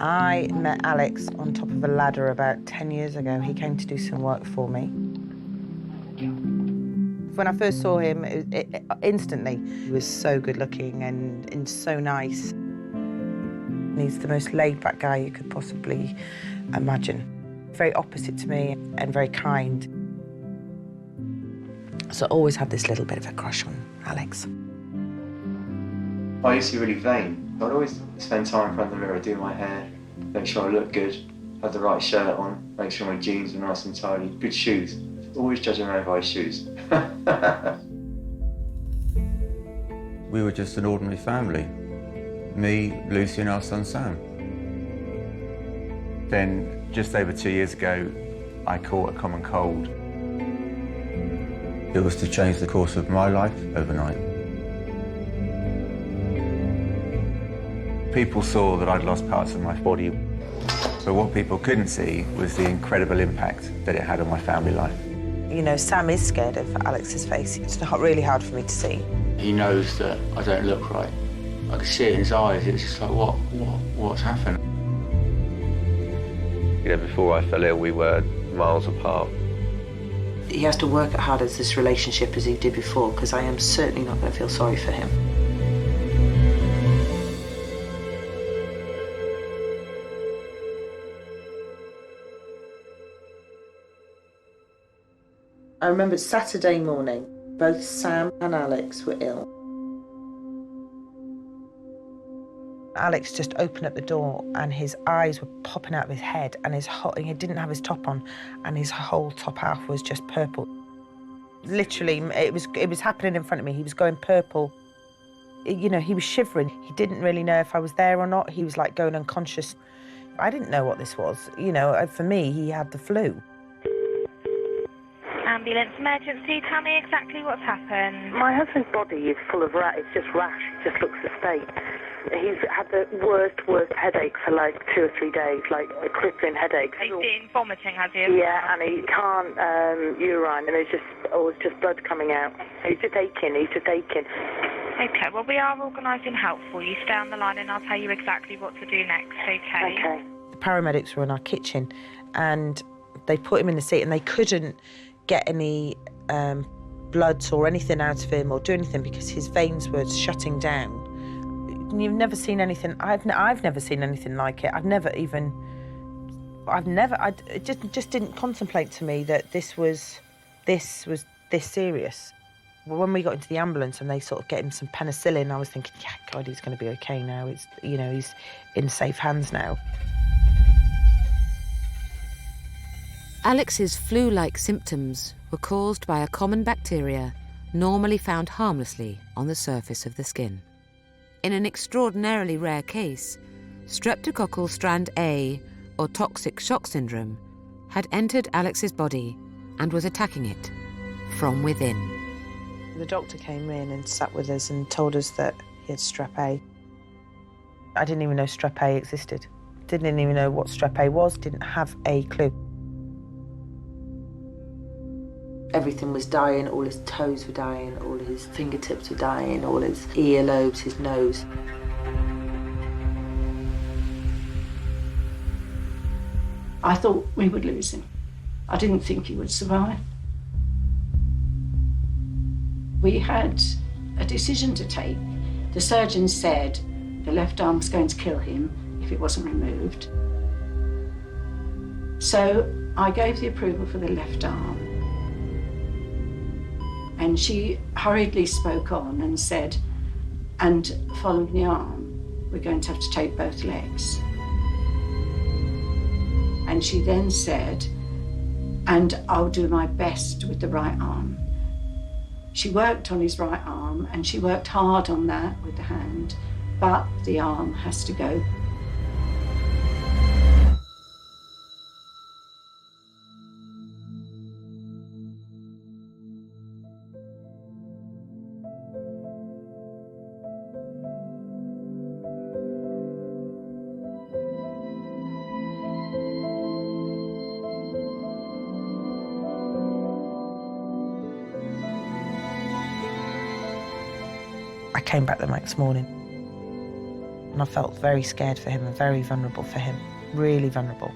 I met Alex on top of a ladder about 10 years ago. He came to do some work for me. When I first saw him, instantly, he was so good looking and so nice. He's the most laid-back guy you could possibly imagine. Very opposite to me and very kind. So I always had this little bit of a crush on Alex. I used to be really vain. I'd always spend time in front of the mirror, do my hair, make sure I looked good, had the right shirt on, make sure my jeans were nice and tidy, good shoes. Always judging a man by his shoes. We were just an ordinary family. Me, Lucy and our son Sam. Then, just over 2 years ago, I caught a common cold. It was to change the course of my life overnight. People saw that I'd lost parts of my body, but what people couldn't see was the incredible impact that it had on my family life. You know, Sam is scared of Alex's face. It's really hard for me to see. He knows that I don't look right. I could see it in his eyes. It's just like, what's happened? You know, before I fell ill, we were miles apart. He has to work as hard as this relationship as he did before, because I am certainly not going to feel sorry for him. I remember Saturday morning, both Sam and Alex were ill. Alex just opened up the door and his eyes were popping out of his head and he didn't have his top on and his whole top half was just purple. Literally, it was happening in front of me. He was going purple. You know, he was shivering. He didn't really know if I was there or not. He was like going unconscious. I didn't know what this was. You know, for me, he had the flu. Ambulance emergency, tell me exactly what's happened. My husband's body is full of it's just rash, it just looks a state. He's had the worst headache for like 2 or 3 days, like a crippling headache. He's been vomiting, has he? Yeah, and he can't urine, and it's just blood coming out. He's just aching. Okay, well, we are organising help for you. Stay on the line and I'll tell you exactly what to do next, okay? Okay. The paramedics were in our kitchen and they put him in the seat and they couldn't get any bloods or anything out of him or do anything because his veins were shutting down. You've never seen anything. I've never seen anything like it. It just didn't contemplate to me that this was this serious. When we got into the ambulance and they sort of get him some penicillin, I was thinking, yeah, God, he's going to be okay now. It's, you know, he's in safe hands now. Alex's flu-like symptoms were caused by a common bacteria normally found harmlessly on the surface of the skin. In an extraordinarily rare case, streptococcal strand A, or toxic shock syndrome, had entered Alex's body and was attacking it from within. The doctor came in and sat with us and told us that he had strep A. I didn't even know strep A existed. Didn't even know what strep A was, didn't have a clue. Everything was dying, all his toes were dying, all his fingertips were dying, all his earlobes, his nose. I thought we would lose him. I didn't think he would survive. We had a decision to take. The surgeon said the left arm was going to kill him if it wasn't removed. So I gave the approval for the left arm. And she hurriedly spoke on and said, and following the arm, we're going to have to take both legs. And she then said, and I'll do my best with the right arm. She worked on his right arm and she worked hard on that with the hand, but the arm has to go. I came back the next morning And I felt very scared for him and very vulnerable for him, really vulnerable.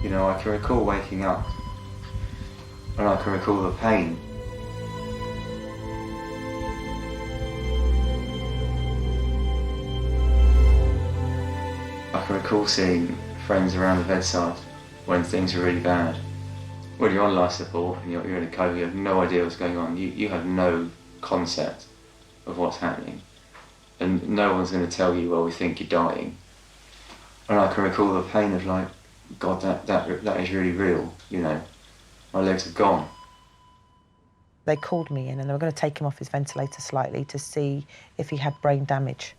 You know, I can recall waking up and I can recall the pain. I can recall seeing friends around the bedside when things were really bad. When you're on life support and you're in a coma, you have no idea what's going on. You have no concept of what's happening. And no one's going to tell you, well, we think you're dying. And I can recall the pain of like, God, that is really real, you know. My legs are gone. They called me in and they were going to take him off his ventilator slightly to see if he had brain damage.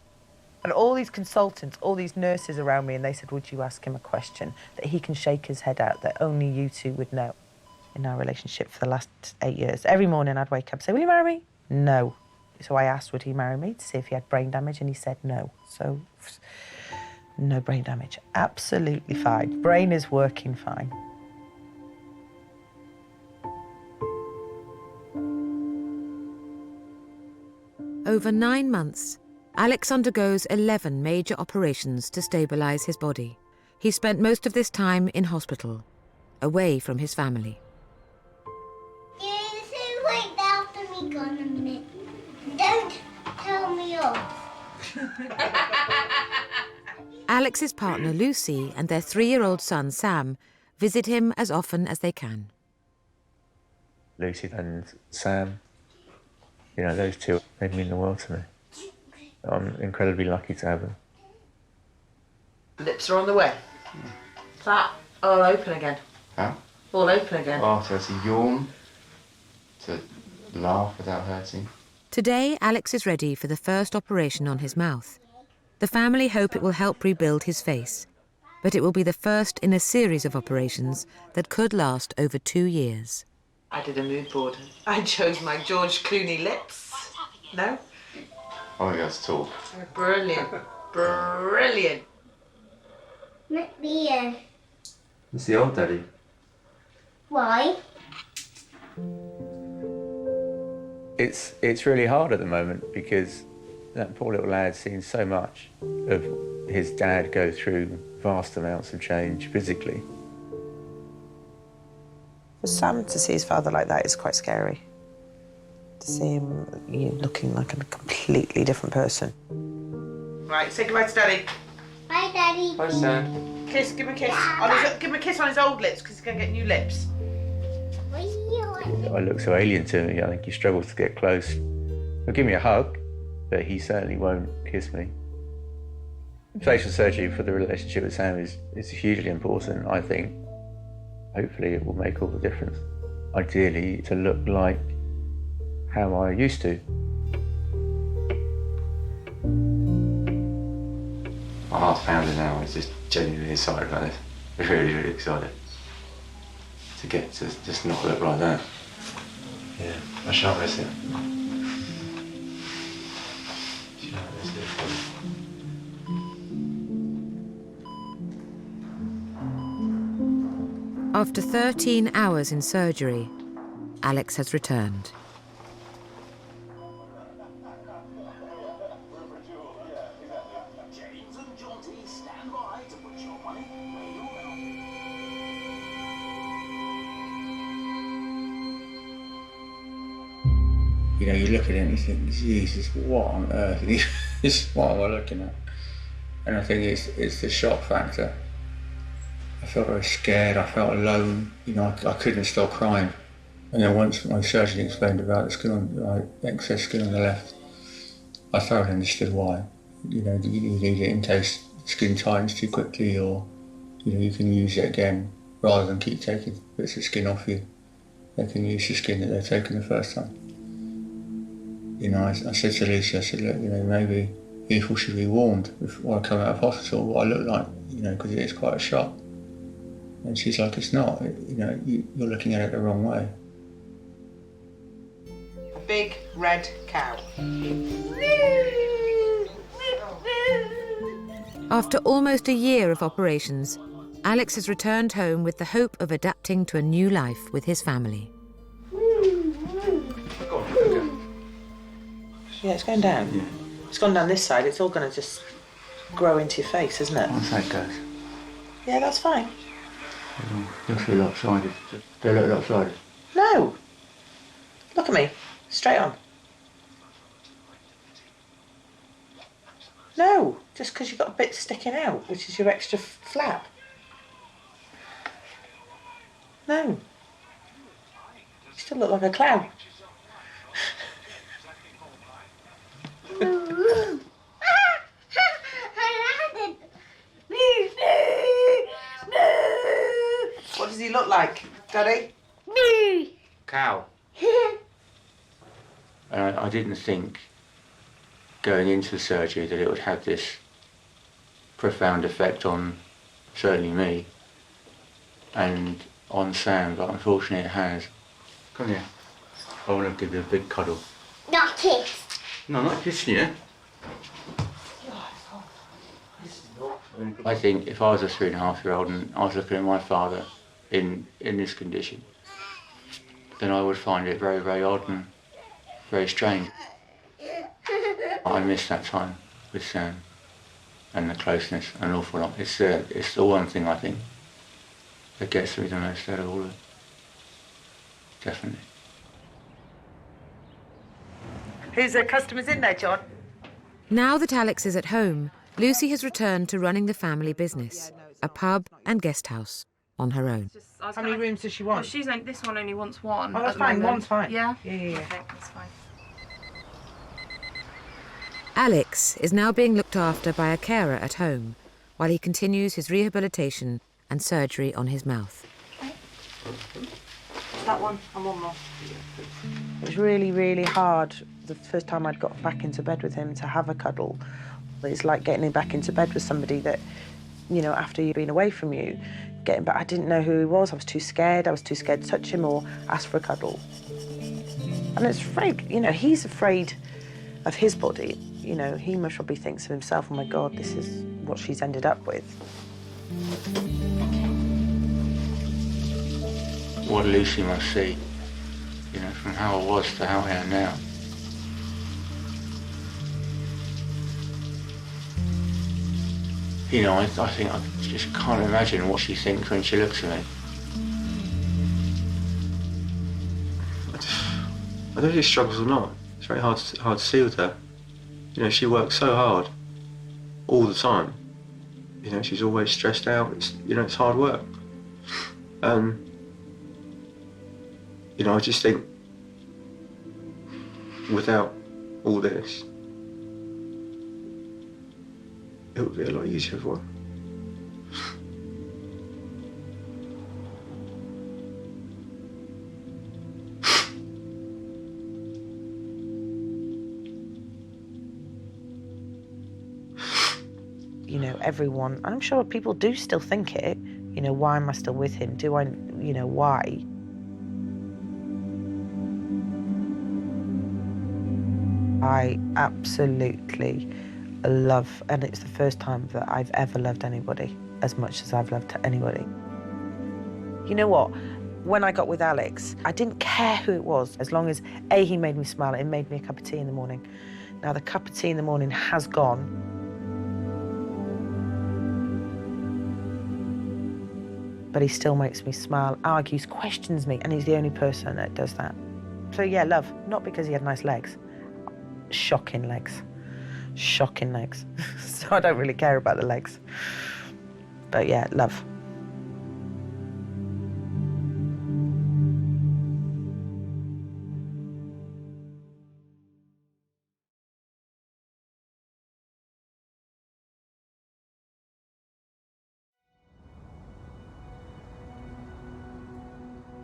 And all these consultants, all these nurses around me, and they said, would you ask him a question that he can shake his head out that only you two would know. In our relationship for the last 8 years, every morning I'd wake up and say, will you marry me? No. So I asked, would he marry me, to see if he had brain damage, and he said no. So, no brain damage. Absolutely fine. Brain is working fine. Over 9 months, Alex undergoes 11 major operations to stabilise his body. He spent most of this time in hospital, away from his family. Wait after me, gone a minute. Don't tell me off. Alex's partner Lucy and their 3-year-old son Sam visit him as often as they can. Lucy and Sam, you know, those two, they mean the world to me. I'm incredibly lucky to have them. Lips are on the way. That all open again. Huh? All open again. Oh, so to yawn, to laugh without hurting. Today, Alex is ready for the first operation on his mouth. The family hope it will help rebuild his face, but it will be the first in a series of operations that could last over 2 years. I did a mood board. I chose my George Clooney lips. No? I think that's tall. Brilliant. Brilliant. Let me in. It's the old daddy. Why? It's really hard at the moment because that poor little lad's seen so much of his dad go through vast amounts of change physically. For Sam to see his father like that is quite scary. To see him looking like a completely different person. Right, say goodbye to Daddy. Bye, Daddy. Hi, Sam. Kiss, give him a kiss. Give him a kiss on his old lips because he's going to get new lips. I look so alien to me, I think he struggles to get close. He'll give me a hug, but he certainly won't kiss me. Facial surgery for the relationship with Sam is hugely important, I think. Hopefully it will make all the difference. Ideally, to look like how I used to. My heart's pounding now. It's just genuinely excited about this. Really, really excited. To get to just not look like that. Yeah, I shan't miss it. Shan't miss it. After 13 hours in surgery, Alex has returned. You know, you look at it and you think, Jesus, what on earth is what am I looking at? And I think it's the shock factor. I felt very scared, I felt alone, you know, I couldn't stop crying. And then once my surgeon explained about the skin excess skin on the left, I thoroughly understood why. You know, you need it in case skin tightens too quickly, or, you know, you can use it again rather than keep taking bits of skin off you. They can use the skin that they've taken the first time. You know, I said to Lucy, I said, look, you know, maybe people should be warned before I come out of hospital what I look like, you know, because it is quite a shock. And she's like, it's not, you know, you're looking at it the wrong way. A big red cow. After almost a year of operations, Alex has returned home with the hope of adapting to a new life with his family. Go on, okay. Yeah, it's going down. Yeah. It's gone down this side. It's all going to just grow into your face, isn't it? Once that goes, Yeah, that's fine. you'll feel lopsided. Do you look lopsided? No. Look at me. Straight on. No, just because you've got a bit sticking out, which is your extra flap. No. You still look like a clown. What does he look like, Daddy? Cow. And I didn't think going into the surgery that it would have this profound effect on certainly me and on Sam, but unfortunately it has. Come here. I want to give you a big cuddle. Not kiss. No, not kissing you. I think if I was a 3.5-year-old and I was looking at my father in this condition, then I would find it very, very odd and very strange. I miss that time with Sam and the closeness an awful lot. It's the one thing I think that gets me the most out of all of it. Definitely. Who's the customers in there, John? Now that Alex is at home, Lucy has returned to running the family business, a pub and guest house, on her own. How many rooms does she want? Well, this one only wants one. Oh, that's fine. One's fine. Yeah? Yeah. Okay, that's fine. Alex is now being looked after by a carer at home while he continues his rehabilitation and surgery on his mouth. That one and one more. It was really, really hard the first time I'd got back into bed with him to have a cuddle. It's like getting him back into bed with somebody that, you know, after you've been away from you, getting back, I didn't know who he was. I was too scared. I was too scared to touch him or ask for a cuddle. And it's afraid, you know, he's afraid of his body. You know, he most probably thinks of himself, oh my God, this is what she's ended up with. What Lucy must see, you know, from how I was to how I am now. You know, I think I just can't imagine what she thinks when she looks at me. I don't know if she struggles or not. It's very hard to see with her. You know, she works so hard all the time. You know, she's always stressed out. It's hard work. You know, I just think without all this, it would be a lot easier for her. You know, everyone, and I'm sure people do still think it, you know, why am I still with him? Do I, you know, why? I absolutely love, and it's the first time that I've ever loved anybody as much as I've loved anybody. You know what? When I got with Alex, I didn't care who it was, as long as, A, he made me smile, it made me a cup of tea in the morning. Now, the cup of tea in the morning has gone. But he still makes me smile, argues, questions me, and he's the only person that does that. So yeah, love, not because he had nice legs. Shocking legs. Shocking legs. So I don't really care about the legs. But yeah, love.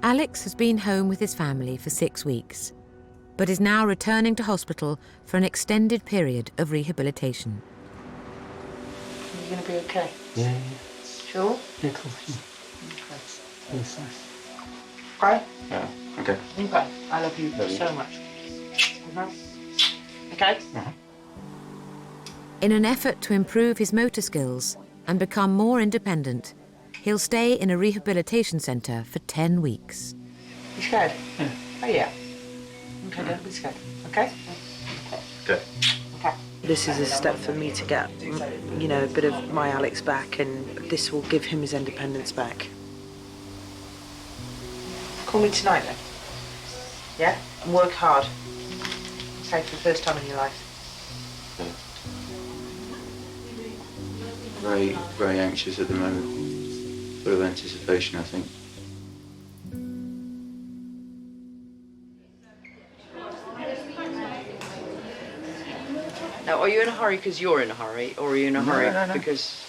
Alex has been home with his family for 6 weeks, but is now returning to hospital for an extended period of rehabilitation. You're going to be okay? Yeah. Sure? Yeah, cool. Yes. Okay? Yeah, okay. Okay. I love you so much. Okay? In an effort to improve his motor skills and become more independent, he'll stay in a rehabilitation centre for 10 weeks. You scared? Yeah. Oh, yeah. Okay, Dad, let's go. Okay? Okay. Okay. This is a step for me to get, you know, a bit of my Alex back, and this will give him his independence back. Call me tonight, then. Yeah? And work hard. Okay, for the first time in your life. Very, very anxious at the moment. Full of anticipation, I think. Now, are you in a hurry because you're in a hurry, or are you in a hurry No. because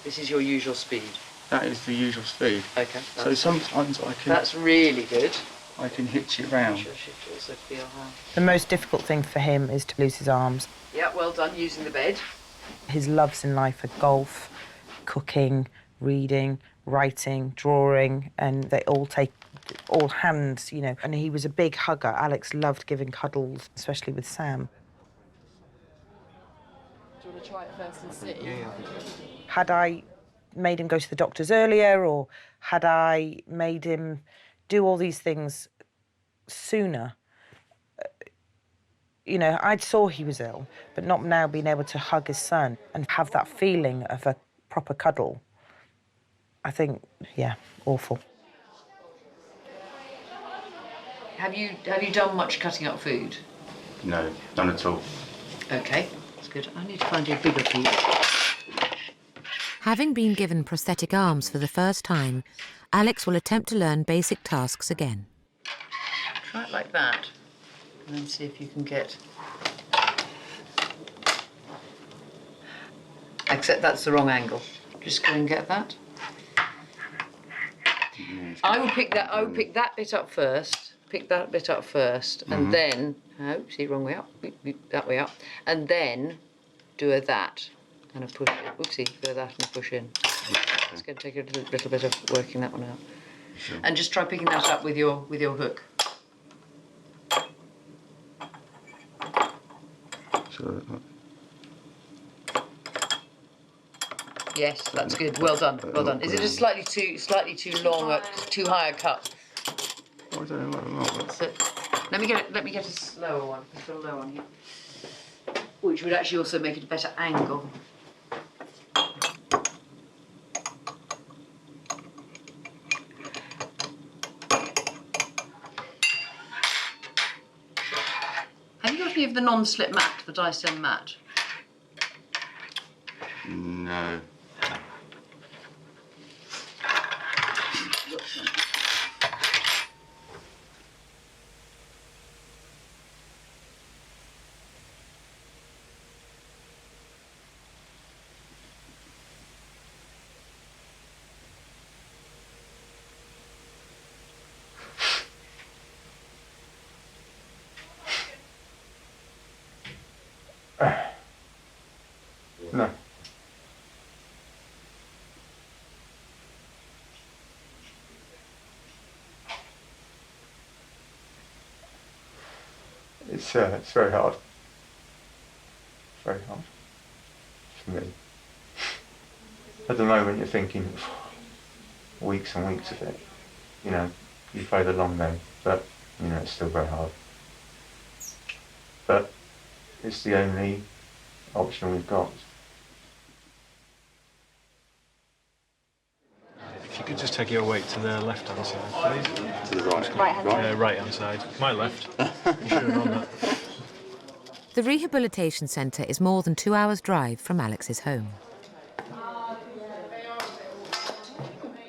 this is your usual speed? That is the usual speed. Okay. So sometimes I can... That's really good. I can hitch it round. I'm sure she'd also feel how... The most difficult thing for him is to lose his arms. Yeah, well done, using the bed. His loves in life are golf, cooking, reading, writing, drawing, and they all take all hands, you know. And he was a big hugger. Alex loved giving cuddles, especially with Sam. Do you want to try it first and see? Yeah. Had I made him go to the doctors earlier, or had I made him do all these things sooner, you know, I saw he was ill, but not now being able to hug his son and have that feeling of a proper cuddle. I think, yeah, awful. Have you done much cutting up food? No, none at all. Okay, that's good. I need to find you a bigger piece. Having been given prosthetic arms for the first time, Alex will attempt to learn basic tasks again. Try it like that, and then see if you can get... Except that's the wrong angle. Just go and get that. I would pick that bit up first. Pick that bit up first, and then... Oh, see, wrong way up. That way up. And then do a that. And a push. Oopsie, go that and a push in. It's going to take a little bit of working that one out. Sure. And just try picking that up with your hook. So, Yes, that's good. Well done. Well done. Is it just slightly too long, too high a cut? I don't know. That's it. Let me get a slower one. Let's put a low one here, which would actually also make it a better angle. Have you got any of the non-slip mat, the Dyson mat? No. No. It's very hard. Very hard for me. At the moment, you're thinking weeks and weeks of it. You know, you play the long game, but you know it's still very hard. But it's the only option we've got. If you could just take your weight to the left-hand side, please. To the right. Right-hand side. Right-hand side. My left. You sure on that? The Rehabilitation Centre is more than 2 hours' drive from Alex's home.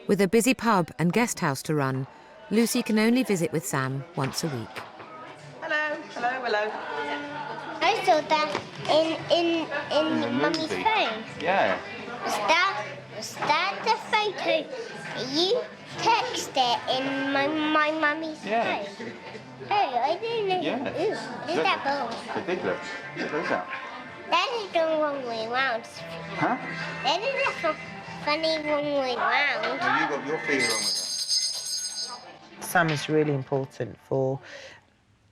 With a busy pub and guest house to run, Lucy can only visit with Sam once a week. Hello, hello, hello. I saw that in Mummy's phone. Yeah. Was that the photo you texted in my mummy's phone? Oh, I didn't know. Yeah. Ooh, what is that ball? The big look. What is that? That is the wrong way round. Huh? That is a funny wrong way round. No, you got your finger wrong with that. Sam is really important for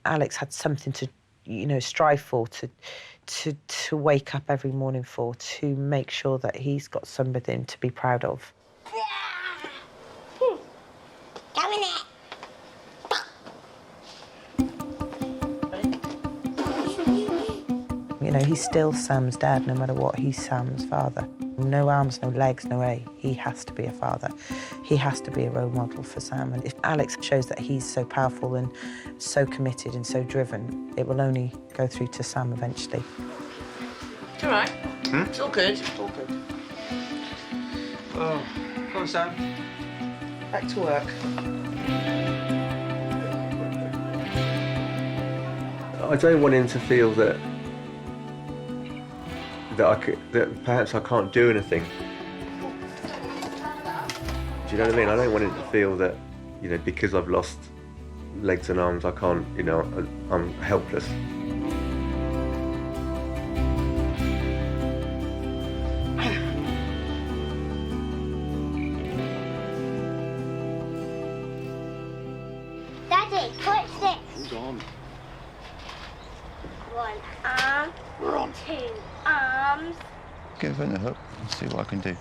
Alex. Had something to, you know, strive for, to wake up every morning for, to make sure that he's got something to be proud of. Come in it. You know, he's still Sam's dad no matter what. He's Sam's father. No arms, no legs, no way. He has to be a father. He has to be a role model for Sam. And if Alex shows that he's so powerful and so committed and so driven, it will only go through to Sam eventually. It's all right. It's all good. It's all good. Oh, come on, Sam. Back to work. I don't want him to feel that perhaps I can't do anything. Do you know what I mean? I don't want him to feel that, you know, because I've lost legs and arms, I can't, you know, I'm helpless. Daddy, what's this? Hold on. One arm. We're on. 2 arms. Give him a hook and see what I can do.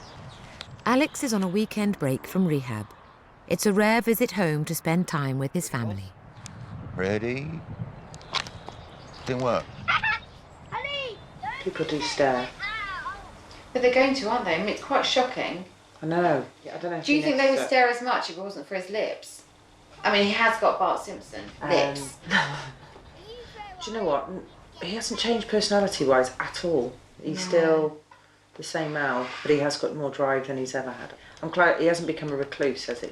Alex is on a weekend break from rehab. It's a rare visit home to spend time with his family. Ready? Didn't work. People do stare. But they're going to, aren't they? I mean, it's quite shocking. I know. Yeah, I don't know. If Do you think they would noticed it. stare as much if it wasn't for his lips? I mean, he has got Bart Simpson lips. Do you know what? He hasn't changed personality-wise at all. He's still the same Al, but he has got more drive than he's ever had. I'm glad he hasn't become a recluse, has he?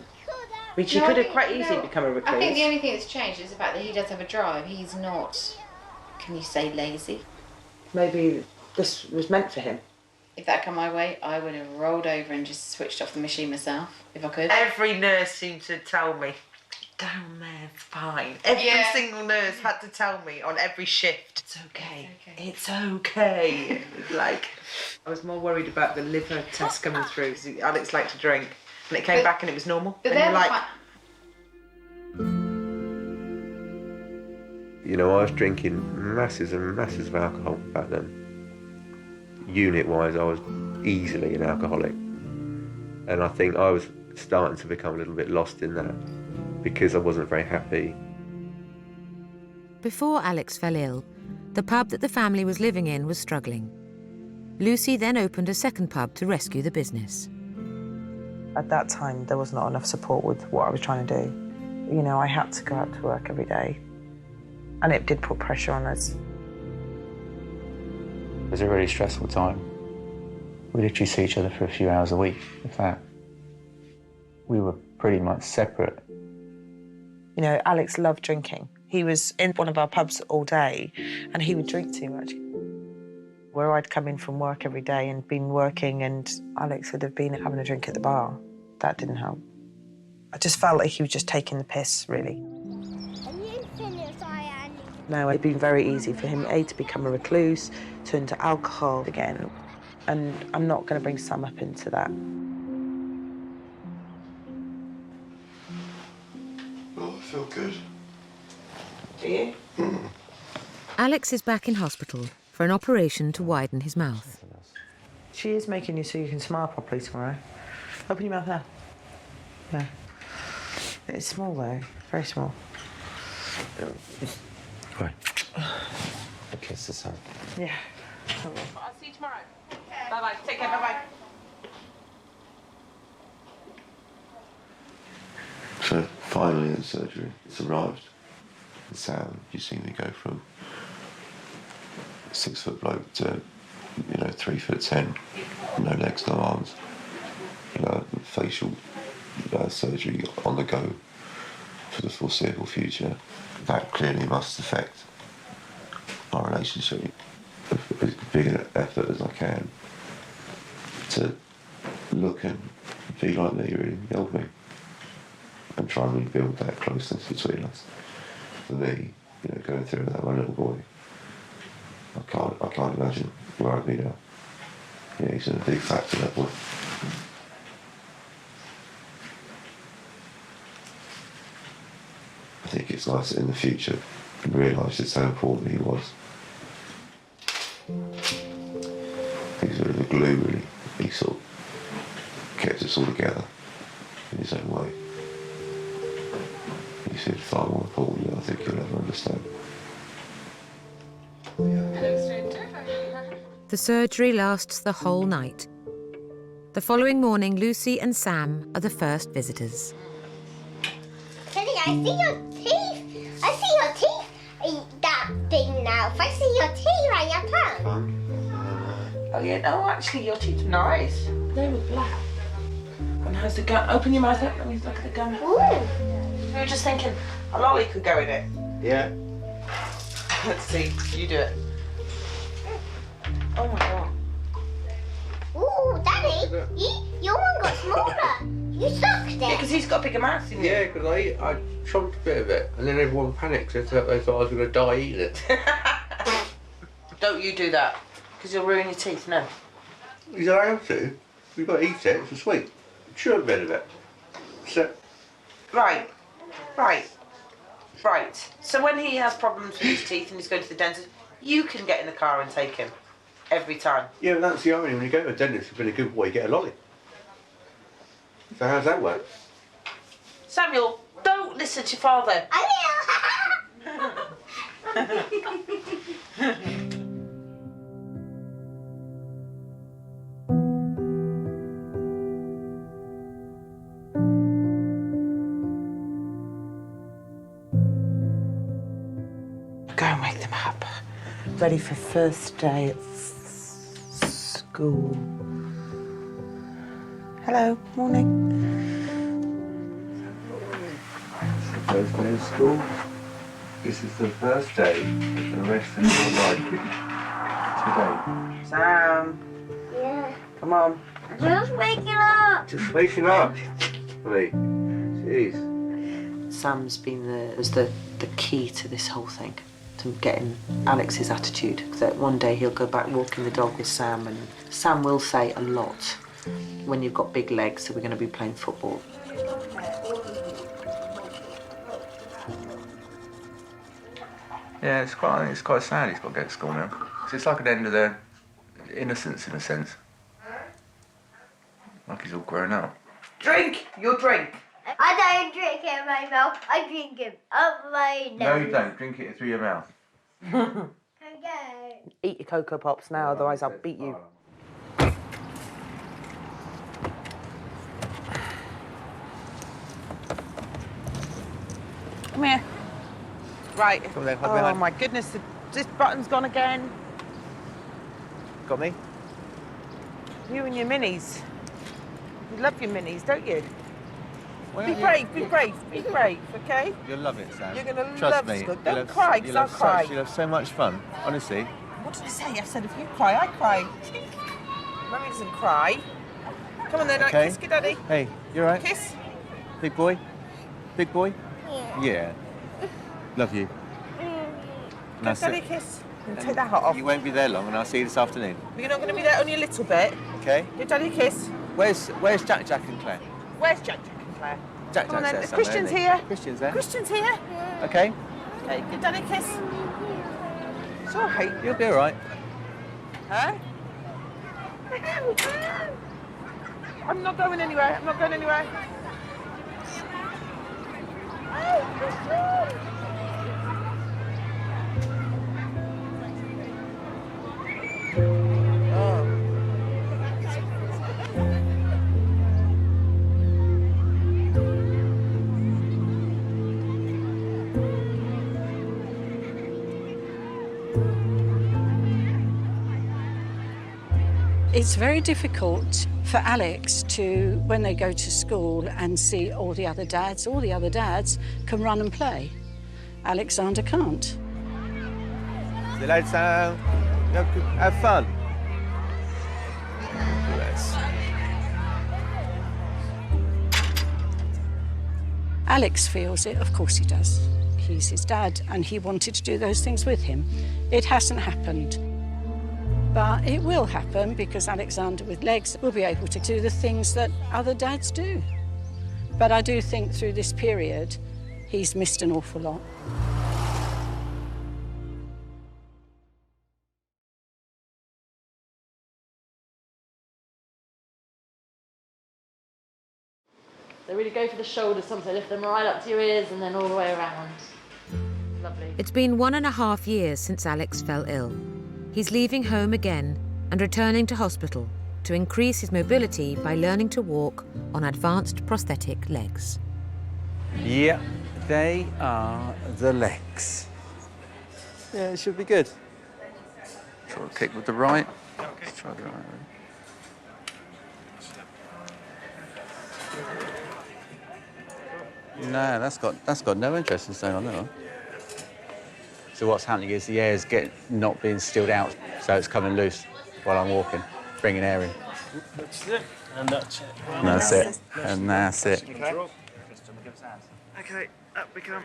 Which he could have quite easily become a recluse. I think the only thing that's changed is the fact that he does have a drive. He's not, can you say, lazy? Maybe this was meant for him. If that come my way, I would have rolled over and just switched off the machine myself, if I could. Every nurse seemed to tell me, down there, it's fine. Every single nurse had to tell me on every shift, it's okay. It's okay. Like, I was more worried about the liver test coming through, because Alex liked to drink, and it came back and it was normal. But and you're like, You know, I was drinking masses and masses of alcohol back then. Unit-wise, I was easily an alcoholic. And I think I was starting to become a little bit lost in that because I wasn't very happy. Before Alex fell ill, the pub that the family was living in was struggling. Lucy then opened a second pub to rescue the business. at that time, there was not enough support with what I was trying to do. You know, I had to go out to work every day, and it did put pressure on us. It was a really stressful time. We literally see each other for a few hours a week, in fact. We were pretty much separate. You know, Alex loved drinking. He was in one of our pubs all day, and he would drink too much. Where I'd come in from work every day and been working, and Alex would have been having a drink at the bar. That didn't help. I just felt like he was just taking the piss, really. No, it'd been very easy for him, A, to become a recluse, turn to alcohol again. And I'm not going to bring Sam up into that. Oh, I feel good. Do you? Alex is back in hospital for an operation to widen his mouth. She is making you so you can smile properly tomorrow. Open your mouth now. Yeah. It's small though, very small. Right. Okay, it's the sun. Yeah. I'll see you tomorrow. Bye-bye. Take care. Bye-bye. So finally the surgery, it's arrived. And Sam, you see me go from 6 foot bloke to, 3'10", no legs, no arms. Facial surgery on the go for the foreseeable future. That clearly must affect our relationship. As big an effort as I can to look and be like me, really, help me, and try and rebuild that closeness between us. For me, going through that, my little boy, I can't imagine where I'd be now. Yeah, he's a big factor, that boy. I think it's nice in the future to realise just how important he was. He's a bit of a glue, really. He sort of kept us all together in his own way. He seemed far more important than I think you'll ever understand. Hello, stranger. The surgery lasts the whole night. The following morning, Lucy and Sam are the first visitors. Daddy, I see your teeth. I see your teeth. That thing now. If I see your teeth on your tongue. Oh yeah, no, actually your teeth are nice. They were black. And how's the gum? Open your mouth up, let me look at the gum. Ooh. We were just thinking a lolly could go in it. Yeah. Let's see, you do it. Oh my god. Ooh, Daddy, your one got smaller. You sucked it. Yeah, because he's got a bigger mouth than you. Yeah, because I chomped a bit of it, and then everyone panicked. They thought I was going to die eating it. Don't you do that, because you'll ruin your teeth, no. He's allowed to. We've got to eat it, it's a sweet. Chew a bit of it. So. Right. So when he has problems with his teeth and he's going to the dentist, you can get in the car and take him every time. Yeah, but that's the irony. When you go to a dentist, you've been a good boy, you get a lolly. So how's that work? Samuel, don't listen to your father. I Go and wake them up. Ready for first day at school. Hello, morning. It's the first day of school. This is the first day of the rest of your life today. Sam. Yeah. Come on. I'm just waking up. Just waking up. Honey. Jeez. Sam's been the key to this whole thing, to getting Alex's attitude. That one day he'll go back walking the dog with Sam, and Sam will say a lot, when you've got big legs, so we're going to be playing football. Yeah, it's quite sad he's got to go to school now. It's like an end of their innocence in a sense. Like he's all grown up. Drink! Your drink! I don't drink it in my mouth. I drink it up my nose. No, you don't. Drink it through your mouth. Okay. Eat your Cocoa Pops now, otherwise I'll beat you. Come here. Right. Come there, hide oh behind. My goodness, this button's gone again. Got me? You and your minis. You love your minis, don't you? Well, be brave, okay? You'll love it, Sam. You're going to Trust love me. school. Don't cry, because I'll cry. You'll have so much fun, honestly. What did I say? I said if you cry, I cry. Mummy doesn't cry. Come on then, Okay. kiss your daddy. Hey, you all right? Kiss. Big boy? Big boy? Yeah. Love you. Give daddy a kiss. And take that hat off. You won't be there long, and I'll see you this afternoon. But you're not going to be there only a little bit. Okay? Give daddy a kiss. Where's Jack and Claire? Where's Jack and Claire? Jack's Come on then. there somewhere, Christian's isn't he? here. Christian's there. Christian's here. Okay? Okay, give daddy a kiss. It's all right. You'll be all right. Huh? I'm not going anywhere. I'm not going anywhere. Oh, Christian! It's very difficult for Alex to, when they go to school and see all the other dads can run and play. Alexander can't. See you later, Sam. Have fun. Yes. Alex feels it, of course he does. He's his dad and he wanted to do those things with him. It hasn't happened. But it will happen because Alexander with legs will be able to do the things that other dads do. But I do think through this period, he's missed an awful lot. They really go for the shoulders, sometimes they lift them right up to your ears and then all the way around. Lovely. It's been 1.5 years since Alex fell ill. He's leaving home again, and returning to hospital to increase his mobility by learning to walk on advanced prosthetic legs. Yeah, they are the legs. Yeah, it should be good. Try to kick with the right. Let's try the right one. No, that's got no interest in staying on that one. So what's happening is the air's not being stilled out, so it's coming loose while I'm walking, bringing air in. That's it. And that's it. And that's it. And that's it. Okay, up we come.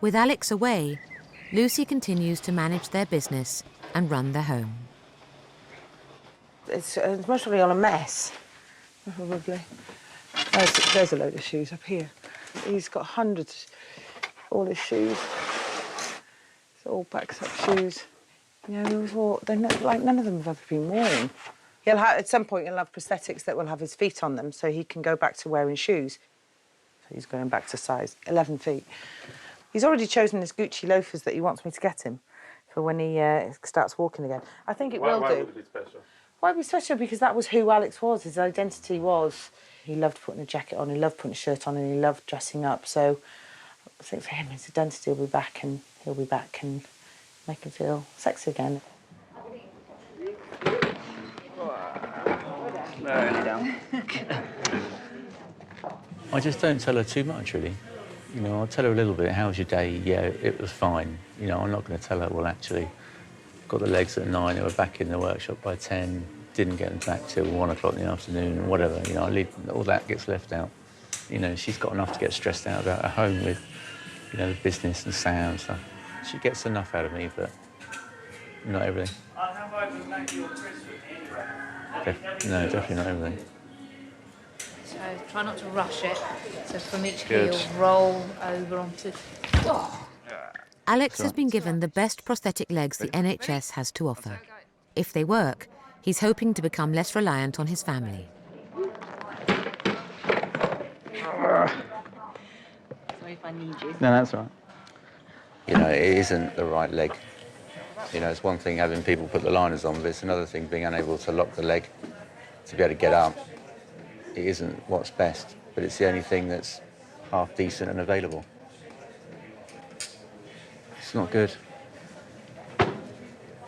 With Alex away, Lucy continues to manage their business and run their home. It's mostly all a mess, probably. There's a load of shoes up here. He's got hundreds, all his shoes. It's all packed up shoes. You know, none of them have ever been worn. At some point, he'll have prosthetics that will have his feet on them, so he can go back to wearing shoes. So he's going back to size 11 feet. He's already chosen his Gucci loafers that he wants me to get him for when he starts walking again. I think it will do. Why would it be special? Why be special? Because that was who Alex was. His identity was. He loved putting a jacket on, he loved putting a shirt on, and he loved dressing up. So I think for him, his identity will be back, and he'll be back and make him feel sexy again. I just don't tell her too much, really. You know, I'll tell her a little bit. How was your day? Yeah, it was fine. You know, I'm not going to tell her, well, actually, got the legs at 9, they were back in the workshop by 10, didn't get them back till 1 o'clock in the afternoon, or whatever. You know, all that gets left out. You know, she's got enough to get stressed out about at home with, you know, the business and Sam and stuff. She gets enough out of me, but not everything. I'll have over and make you a Christmas anyway. No, definitely not everything. So try not to rush it. So from each Good. heel, roll over onto... Oh. Alex has been given the best prosthetic legs the NHS has to offer. If they work, he's hoping to become less reliant on his family. Sorry if I need you. No, that's all right. You know, it isn't the right leg. You know, it's one thing having people put the liners on, but it's another thing being unable to lock the leg to be able to get up. It isn't what's best, but it's the only thing that's half decent and available. It's not good.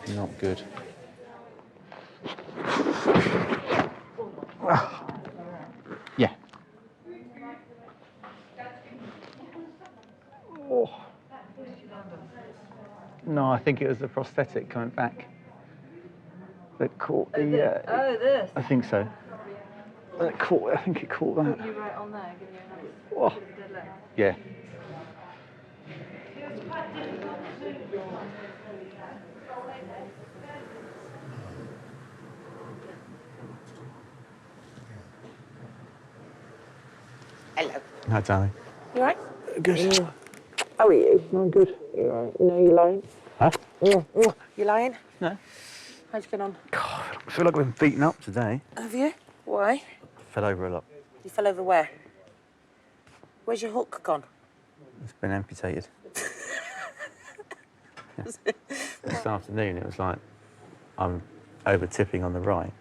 Not good. Yeah. Oh. No, I think it was the prosthetic coming back that caught the... this? I think so. I think it caught that. Put you right on there, give you a nice Oh. dead leg. Yeah. Hello. Hi, darling. You all right? Good. How are you? I'm good. You all right? No, you're lying? Huh? You lying? No. How'd you get on? God, I feel like I've been beaten up today. Have you? Why? Fell over a lot. You fell over where? Where's your hook gone? It's been amputated. This afternoon, it was like I'm over tipping on the right,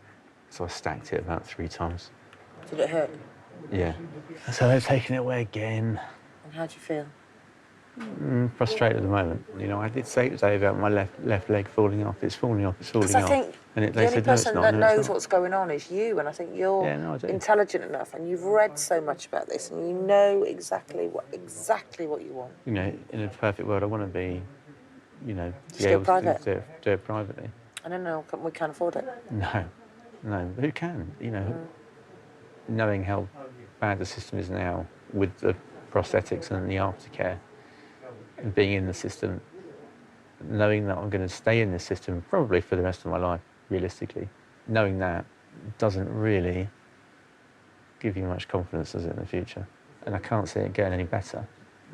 so I stacked it about 3 times. Did it hurt? Yeah. So they've taken it away again. And how do you feel? Frustrated at the moment. You know, I did say today about my left leg falling off. It's falling off. It's falling off. Because I think and the they only said, no, it's person not. that No, it's knows not. what's going on is you, and I think you're Yeah, no, I do. intelligent enough, and you've read so much about this, and you know exactly what you want. You know, in a perfect world, I want to be, you know, be Still able private? to do it privately. I don't know. We can't afford it. No, but who can? You know, knowing how bad the system is now with the prosthetics and the aftercare, and being in the system, knowing that I'm going to stay in this system probably for the rest of my life, realistically, knowing that doesn't really give you much confidence, does it, in the future? And I can't see it getting any better.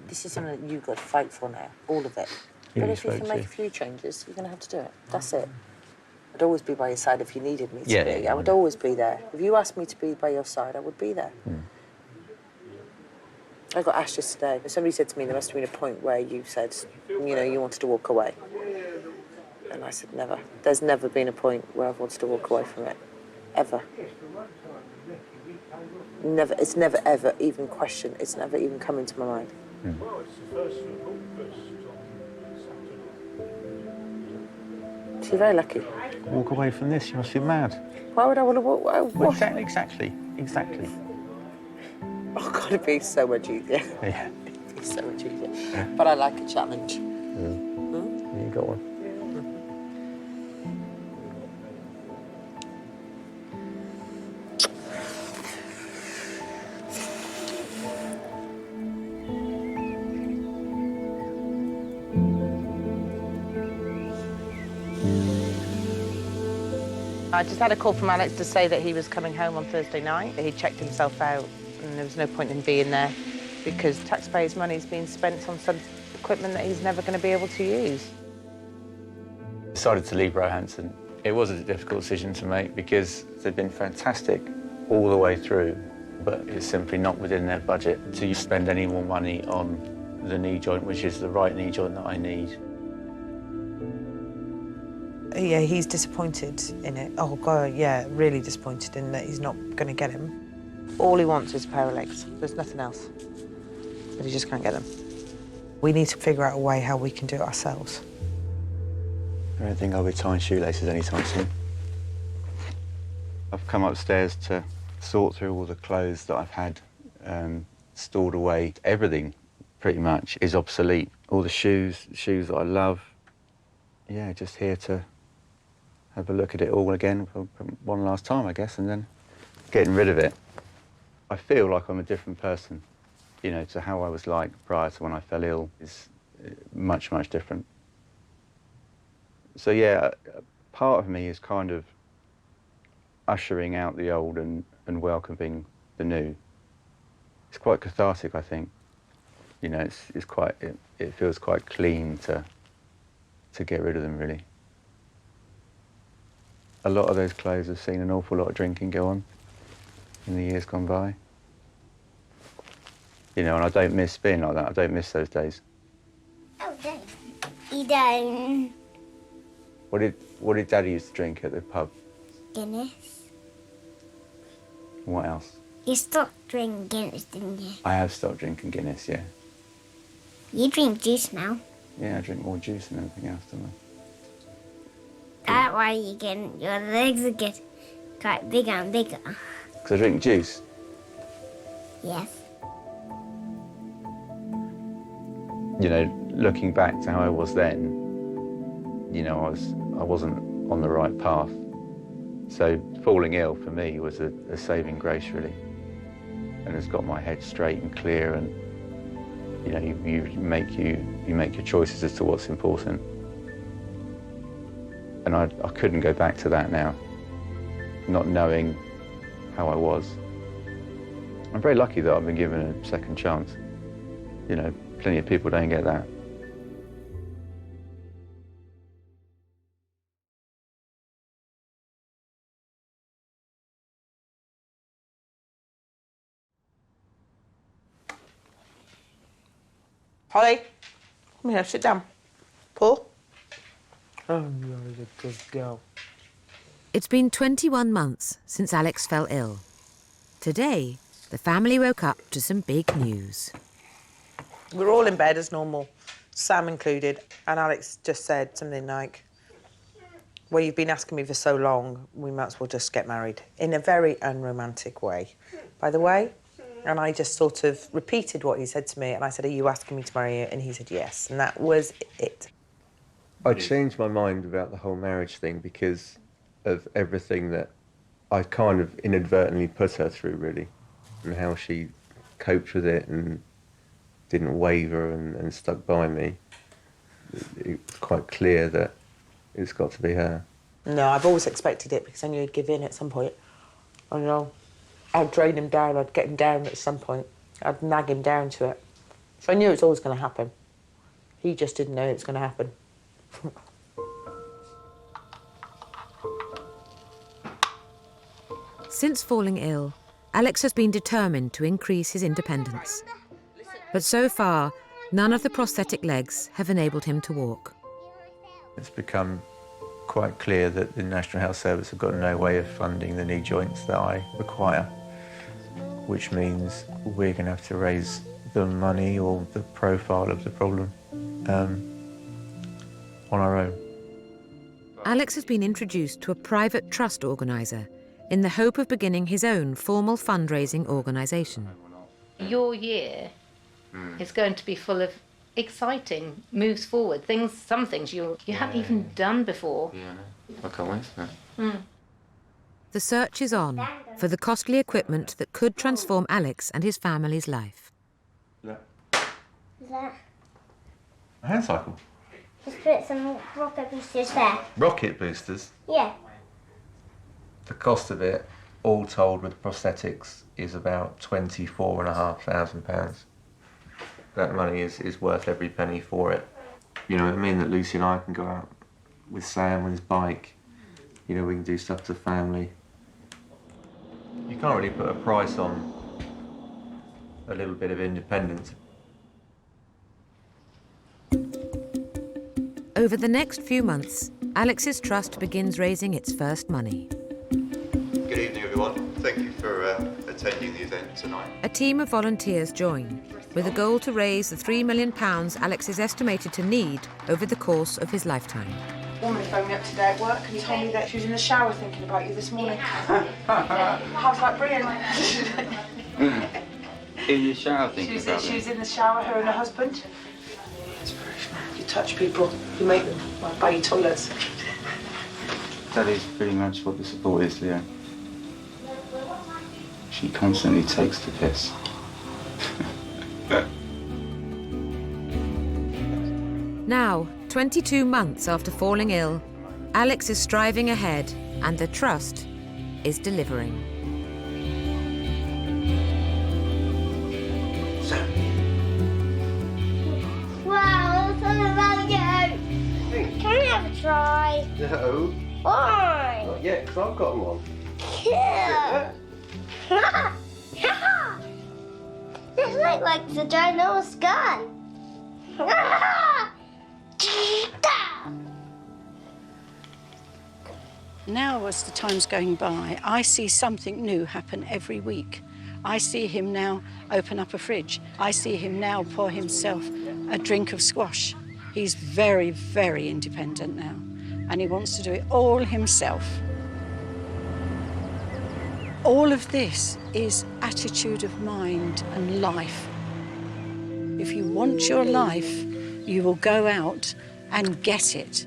This is something that you've got to fight for now, all of it. Who But you if you spoke can to? make a few changes, you're going to have to do it. That's it. I'd always be by your side if you needed me to Yeah, be. yeah, I would always be there. If you asked me to be by your side, I would be there. I got asked yesterday. Somebody said to me there must have been a point where you said, you know, you wanted to walk away. And I said, never. There's never been a point where I've wanted to walk away from it. Ever. Never. It's never, ever even questioned. It's never even come into my mind. So you're very lucky. Walk away from this, you must be mad. Why would I want to walk away? Well, exactly. Oh, God, it'd be so much easier. Yeah. It'd be so much easier. Yeah. But I like a challenge. You got one. I just had a call from Alex to say that he was coming home on Thursday night. He checked himself out and there was no point in being there because taxpayers' money's being spent on some equipment that he's never going to be able to use. Decided to leave Roehampton. It was a difficult decision to make because they've been fantastic all the way through, but it's simply not within their budget to spend any more money on the knee joint, which is the right knee joint that I need. Yeah, he's disappointed in it. Oh, God, yeah, really disappointed in that he's not going to get him. All he wants is a pair of legs. There's nothing else. But he just can't get them. We need to figure out a way how we can do it ourselves. I don't think I'll be tying shoelaces anytime soon. I've come upstairs to sort through all the clothes that I've had stored away. Everything, pretty much, is obsolete. All the shoes that I love. Yeah, just here to have a look at it all again for one last time, I guess, and then getting rid of it. I feel like I'm a different person, you know, to how I was like prior to when I fell ill is much, much different. So, yeah, part of me is kind of ushering out the old and welcoming the new. It's quite cathartic, I think. You know, it feels quite clean to get rid of them, really. A lot of those clothes have seen an awful lot of drinking go on in the years gone by. You know, and I don't miss being like that. I don't miss those days. Oh, don't. You don't. What did Daddy used to drink at the pub? Guinness. What else? You stopped drinking Guinness, didn't you? I have stopped drinking Guinness, yeah. You drink juice now. Yeah, I drink more juice than anything else, don't I? That's why your legs are getting quite bigger and bigger. Because I drink juice? Yes. You know, looking back to how I was then, you know, I wasn't on the right path. So falling ill for me was a saving grace, really. And it's got my head straight and clear, and you know, you make your choices as to what's important. And I couldn't go back to that now, not knowing how I was. I'm very lucky that I've been given a second chance. You know, plenty of people don't get that. Holly, come here, sit down. Paul? Oh, you're a good girl. It's been 21 months since Alex fell ill. Today, the family woke up to some big news. We're all in bed as normal, Sam included, and Alex just said something like, well, you've been asking me for so long, we might as well just get married, in a very unromantic way, by the way. And I just sort of repeated what he said to me, and I said, are you asking me to marry you? And he said yes, and that was it. I changed my mind about the whole marriage thing because of everything that I kind of inadvertently put her through, really, and how she coped with it and didn't waver and stuck by me. It was quite clear that it's got to be her. No, I've always expected it because I knew he'd give in at some point. I know. I'd drain him down, I'd get him down at some point. I'd nag him down to it. So I knew it was always going to happen. He just didn't know it was going to happen. Since falling ill, Alex has been determined to increase his independence. But so far, none of the prosthetic legs have enabled him to walk. It's become quite clear that the National Health Service have got no way of funding the knee joints that I require, which means we're going to have to raise the money or the profile of the problem on our own. Alex has been introduced to a private trust organiser in the hope of beginning his own formal fundraising organisation. Your year is going to be full of exciting moves forward, some things you haven't even done before. Yeah, I can't wait for that. The search is on for the costly equipment that could transform Alex and his family's life. Is that? A hand cycle? Just put some rocket boosters there. Rocket boosters? Yeah. The cost of it, all told with prosthetics, is about £24,500. That money is worth every penny for it. You know, it means that Lucy and I can go out with Sam on his bike. You know, we can do stuff as a family. You can't really put a price on a little bit of independence. Over the next few months, Alex's trust begins raising its first money. Good evening, everyone. Thank you for attending the event tonight. A team of volunteers join, with a goal to raise the £3 million Alex is estimated to need over the course of his lifetime. A woman phoned me up today at work and told me that she was in the shower thinking about you this morning. I was like, brilliant. In the shower thinking about She was in the shower, her and her husband. You touch people, you make them buy you toilets. That is pretty much what the support is, Leo. She constantly takes the piss. Now, 22 months after falling ill, Alex is striving ahead and the trust is delivering. Wow, that's so value. Can I have a try? No. Why? Not yet, because I've got one. Yeah. This looks like the ginormous gun. Now, as the time's going by, I see something new happen every week. I see him now open up a fridge. I see him now pour himself a drink of squash. He's very, very independent now, and he wants to do it all himself. All of this is attitude of mind and life. If you want your life, you will go out and get it.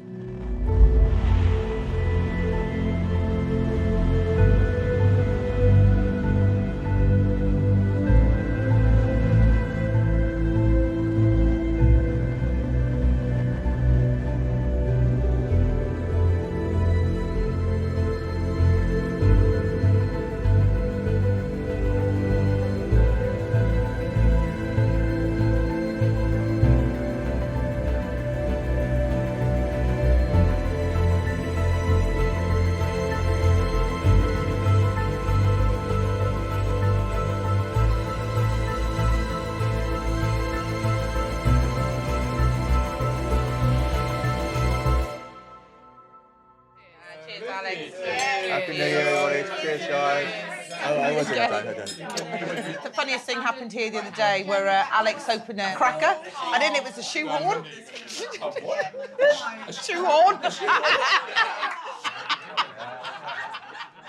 Happy New Year, everybody. Cheers, guys. Oh, I wasn't done. The funniest thing happened here the other day where Alex opened a cracker and in it was a shoehorn. A shoehorn.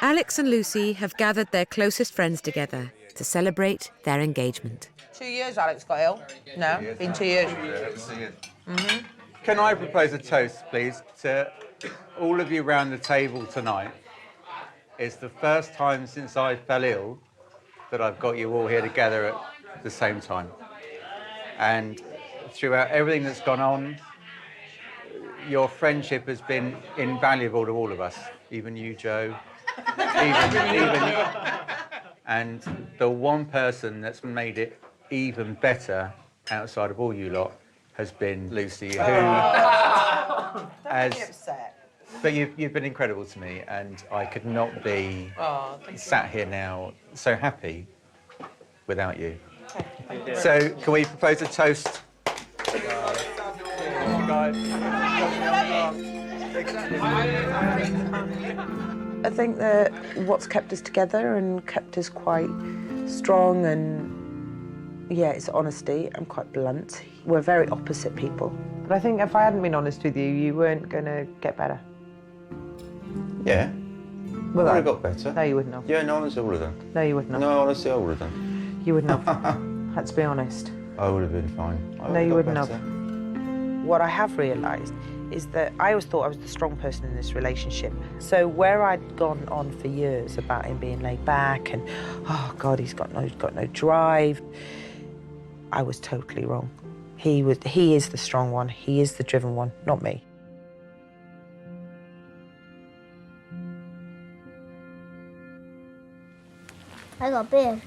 Alex and Lucy have gathered their closest friends together to celebrate their engagement. 2 years Alex got ill. No, been 2 years. Mm-hmm. Can I propose a toast, please, to all of you around the table tonight? It's the first time since I fell ill that I've got you all here together at the same time. And throughout everything that's gone on, your friendship has been invaluable to all of us, even you, Joe, even and the one person that's made it even better outside of all you lot has been Lucy, who has... But you've been incredible to me, and I could not be sat here now so happy without you. So, can we propose a toast? Guys. I think that what's kept us together and kept us quite strong and, yeah, it's honesty. I'm quite blunt. We're very opposite people. But I think if I hadn't been honest with you, you weren't going to get better. Yeah. Well, I would have got better. No, you wouldn't have. Yeah, no, honestly, I would have done. No, you wouldn't have. No, honestly, I would have done. You wouldn't have. Let's be honest. I would have been fine. No, you wouldn't have. What I have realised is that I always thought I was the strong person in this relationship. So where I'd gone on for years about him being laid back and, oh God, he's got no drive, I was totally wrong. He is the strong one. He is the driven one, not me. I got beard.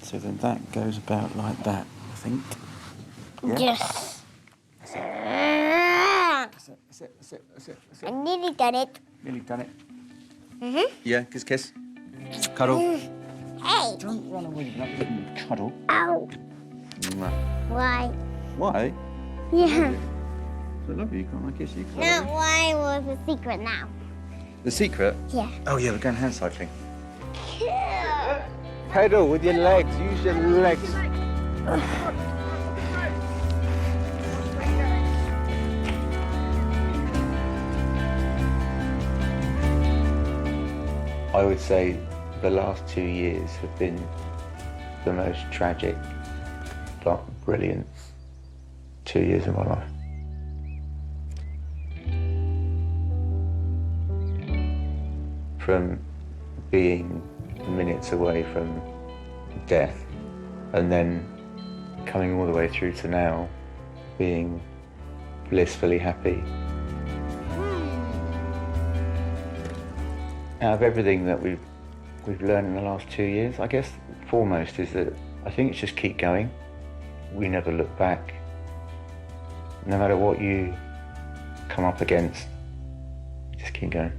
So then that goes about like that, I think. Yeah. Yes. That's it. I nearly done it. Nearly done it. Mm-hmm. Yeah, kiss. Cuddle. Hey. Don't run away, you're not getting cuddle. Ow. Mwah. Why? Why? Yeah. I love you, can't I kiss you? No, why was the secret now? The secret? Yeah. Oh yeah, we're going hand cycling. Yeah. Pedal with your legs, use your legs. I would say the last 2 years have been the most tragic but brilliant 2 years of my life. From being minutes away from death and then coming all the way through to now being blissfully happy. Out of everything that we've learned in the last 2 years, I guess foremost is that I think it's just keep going. We never look back. No matter what you come up against, just keep going.